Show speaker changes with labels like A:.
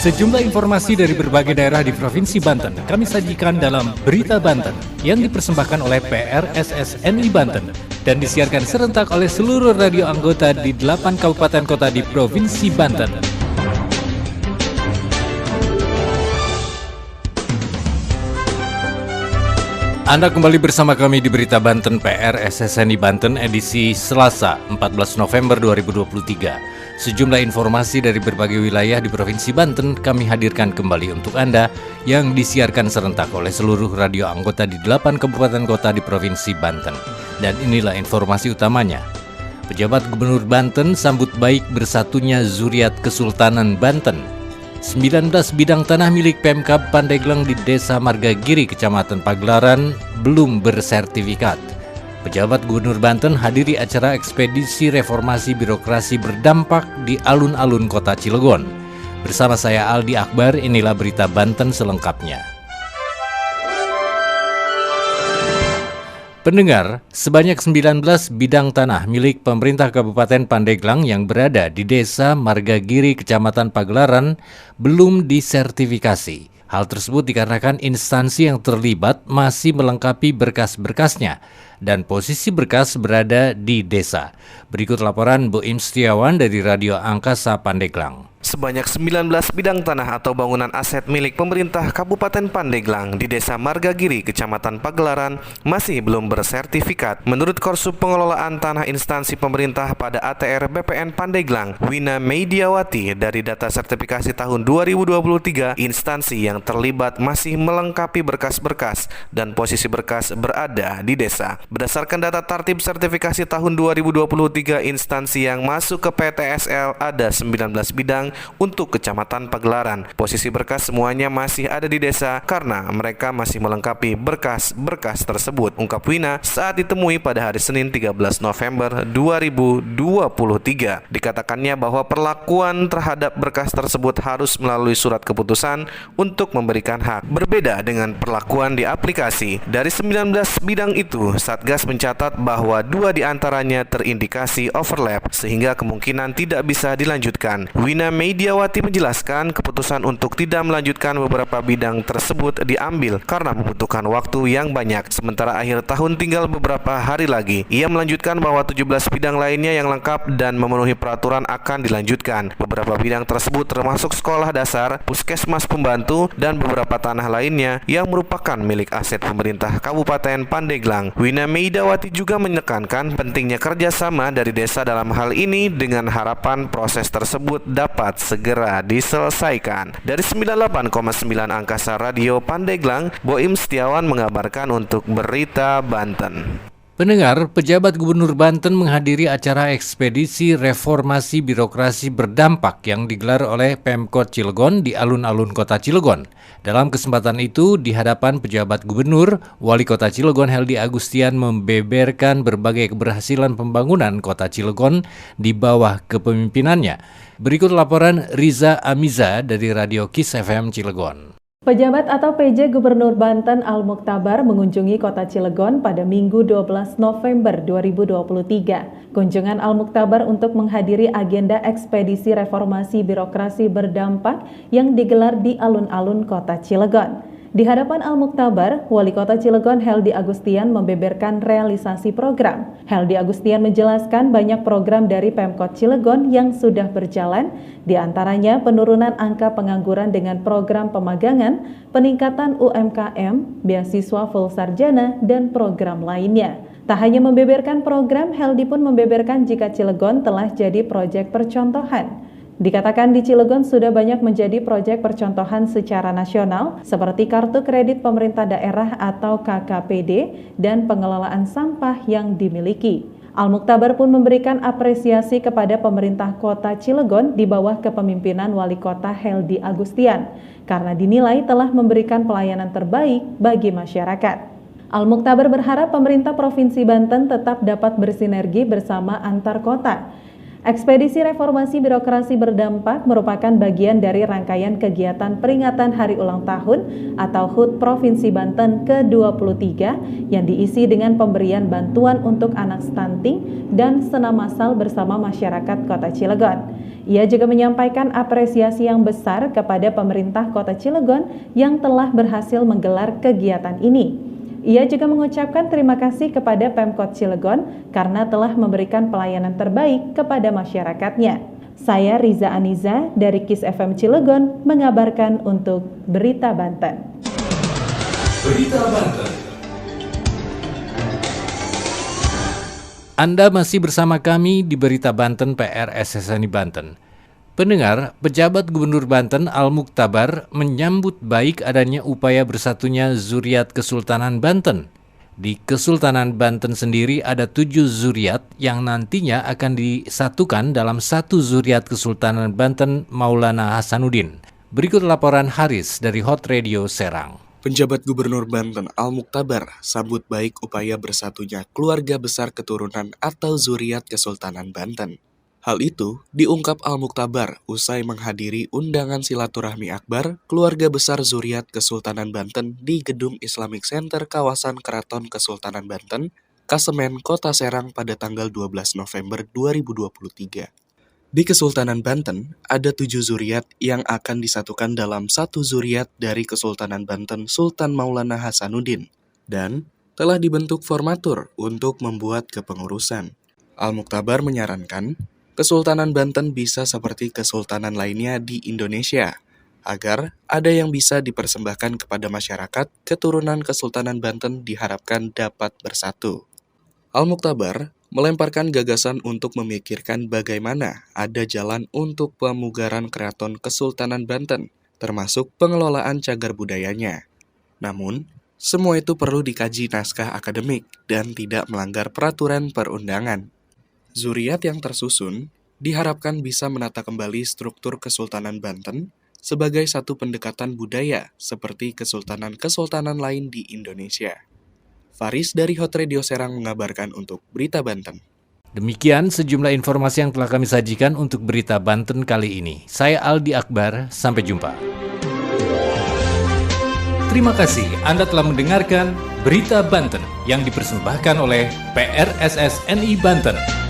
A: Sejumlah informasi dari berbagai daerah di Provinsi Banten kami sajikan dalam Berita Banten yang dipersembahkan oleh PRSSNI Banten dan disiarkan serentak oleh seluruh radio anggota di 8 kabupaten kota di Provinsi Banten. Anda kembali bersama kami di Berita Banten PRSSNI Banten edisi Selasa 14 November 2023. Sejumlah informasi dari berbagai wilayah di Provinsi Banten kami hadirkan kembali untuk Anda yang disiarkan serentak oleh seluruh radio anggota di 8 kabupaten kota di Provinsi Banten. Dan inilah informasi utamanya. Pejabat Gubernur Banten sambut baik bersatunya Zuriat Kesultanan Banten. 19 bidang tanah milik Pemkab Pandeglang di Desa Margagiri, Kecamatan Pagelaran belum bersertifikat. Pejabat Gubernur Banten hadiri acara ekspedisi reformasi birokrasi berdampak di alun-alun kota Cilegon. Bersama saya Aldi Akbar, inilah Berita Banten selengkapnya. Pendengar, sebanyak 19 bidang tanah milik pemerintah Kabupaten Pandeglang yang berada di Desa Margagiri, Kecamatan Pagelaran belum disertifikasi. Hal tersebut dikarenakan instansi yang terlibat masih melengkapi berkas-berkasnya dan posisi berkas berada di desa. Berikut laporan Bu Im Setiawan dari Radio Angkasa Pandeglang.
B: Sebanyak 19 bidang tanah atau bangunan aset milik pemerintah Kabupaten Pandeglang di Desa Margagiri, Kecamatan Pagelaran masih belum bersertifikat. Menurut Korsup Pengelolaan Tanah Instansi Pemerintah pada ATR BPN Pandeglang, Wina Mediawati, dari data sertifikasi tahun 2023, instansi yang terlibat masih melengkapi berkas-berkas dan posisi berkas berada di desa. Berdasarkan data tertib sertifikasi tahun 2023, instansi yang masuk ke PTSL ada 19 bidang untuk Kecamatan Pagelaran. Posisi berkas semuanya masih ada di desa karena mereka masih melengkapi berkas-berkas tersebut, ungkap Wina saat ditemui pada hari Senin 13 November 2023. Dikatakannya bahwa perlakuan terhadap berkas tersebut harus melalui surat keputusan untuk memberikan hak. Berbeda dengan perlakuan di aplikasi. Dari 19 bidang itu, Satgas mencatat bahwa 2 diantaranya terindikasi overlap sehingga kemungkinan tidak bisa dilanjutkan. Wina Mediawati menjelaskan keputusan untuk tidak melanjutkan beberapa bidang tersebut diambil karena membutuhkan waktu yang banyak. Sementara akhir tahun tinggal beberapa hari lagi. Ia melanjutkan bahwa 17 bidang lainnya yang lengkap dan memenuhi peraturan akan dilanjutkan. Beberapa bidang tersebut termasuk sekolah dasar, puskesmas pembantu, dan beberapa tanah lainnya yang merupakan milik aset pemerintah Kabupaten Pandeglang. Wina Mediawati juga menekankan pentingnya kerjasama dari desa dalam hal ini dengan harapan proses tersebut dapat segera diselesaikan. Dari 98,9 Angkasa Radio Pandeglang, Boim Setiawan mengabarkan untuk Berita Banten.
A: Pendengar, pejabat Gubernur Banten menghadiri acara ekspedisi reformasi birokrasi berdampak yang digelar oleh Pemkot Cilegon di alun-alun kota Cilegon. Dalam kesempatan itu, di hadapan pejabat Gubernur, Wali Kota Cilegon Heldi Agustian membeberkan berbagai keberhasilan pembangunan kota Cilegon di bawah kepemimpinannya. Berikut laporan Riza Amiza dari Radio Kiss FM Cilegon.
C: Pejabat atau PJ Gubernur Banten Al-Muktabar mengunjungi kota Cilegon pada Minggu 12 November 2023. Kunjungan Al-Muktabar untuk menghadiri agenda ekspedisi reformasi birokrasi berdampak yang digelar di alun-alun kota Cilegon. Di hadapan Al-Muktabar, Wali Kota Cilegon Heldi Agustian membeberkan realisasi program. Heldi Agustian menjelaskan banyak program dari Pemkot Cilegon yang sudah berjalan, di antaranya penurunan angka pengangguran dengan program pemagangan, peningkatan UMKM, beasiswa full sarjana, dan program lainnya. Tak hanya membeberkan program, Heldi pun membeberkan jika Cilegon telah jadi proyek percontohan. Dikatakan di Cilegon sudah banyak menjadi proyek percontohan secara nasional seperti kartu kredit pemerintah daerah atau KKPD dan pengelolaan sampah yang dimiliki. Al-Muktabar pun memberikan apresiasi kepada pemerintah kota Cilegon di bawah kepemimpinan Wali Kota Heldi Agustian karena dinilai telah memberikan pelayanan terbaik bagi masyarakat. Al-Muktabar berharap pemerintah Provinsi Banten tetap dapat bersinergi bersama antar kota Ekspedisi Reformasi Birokrasi Berdampak merupakan bagian dari rangkaian kegiatan peringatan Hari Ulang Tahun atau HUT Provinsi Banten ke-23 yang diisi dengan pemberian bantuan untuk anak stunting dan senam massal bersama masyarakat Kota Cilegon. Ia juga menyampaikan apresiasi yang besar kepada pemerintah Kota Cilegon yang telah berhasil menggelar kegiatan ini. Ia juga mengucapkan terima kasih kepada Pemkot Cilegon karena telah memberikan pelayanan terbaik kepada masyarakatnya. Saya Riza Aniza dari KIS FM Cilegon mengabarkan untuk Berita Banten.
A: Berita Banten. Anda masih bersama kami di Berita Banten PR SSNI Banten. Pendengar, pejabat Gubernur Banten Al-Muktabar menyambut baik adanya upaya bersatunya Zuriat Kesultanan Banten. Di Kesultanan Banten sendiri ada 7 zuriat yang nantinya akan disatukan dalam satu zuriat Kesultanan Banten Maulana Hasanuddin. Berikut laporan Haris dari Hot Radio Serang.
D: Penjabat Gubernur Banten Al-Muktabar sambut baik upaya bersatunya keluarga besar keturunan atau zuriat Kesultanan Banten. Hal itu diungkap Al-Muktabar usai menghadiri undangan silaturahmi akbar keluarga besar zuriat Kesultanan Banten di Gedung Islamic Center kawasan Keraton Kesultanan Banten, Kasemen, Kota Serang pada tanggal 12 November 2023. Di Kesultanan Banten, ada 7 zuriat yang akan disatukan dalam satu zuriat dari Kesultanan Banten Sultan Maulana Hasanuddin, dan telah dibentuk formatur untuk membuat kepengurusan. Al-Muktabar menyarankan, Kesultanan Banten bisa seperti kesultanan lainnya di Indonesia, agar ada yang bisa dipersembahkan kepada masyarakat keturunan Kesultanan Banten diharapkan dapat bersatu. Al-Muktabar melemparkan gagasan untuk memikirkan bagaimana ada jalan untuk pemugaran keraton Kesultanan Banten, termasuk pengelolaan cagar budayanya. Namun, semua itu perlu dikaji naskah akademik dan tidak melanggar peraturan perundangan. Zuriat yang tersusun diharapkan bisa menata kembali struktur Kesultanan Banten sebagai satu pendekatan budaya seperti kesultanan-kesultanan lain di Indonesia. Faris dari Hot Radio Serang mengabarkan untuk Berita Banten.
A: Demikian sejumlah informasi yang telah kami sajikan untuk Berita Banten kali ini. Saya Aldi Akbar, sampai jumpa. Terima kasih Anda telah mendengarkan Berita Banten yang dipersembahkan oleh PRSSNI Banten.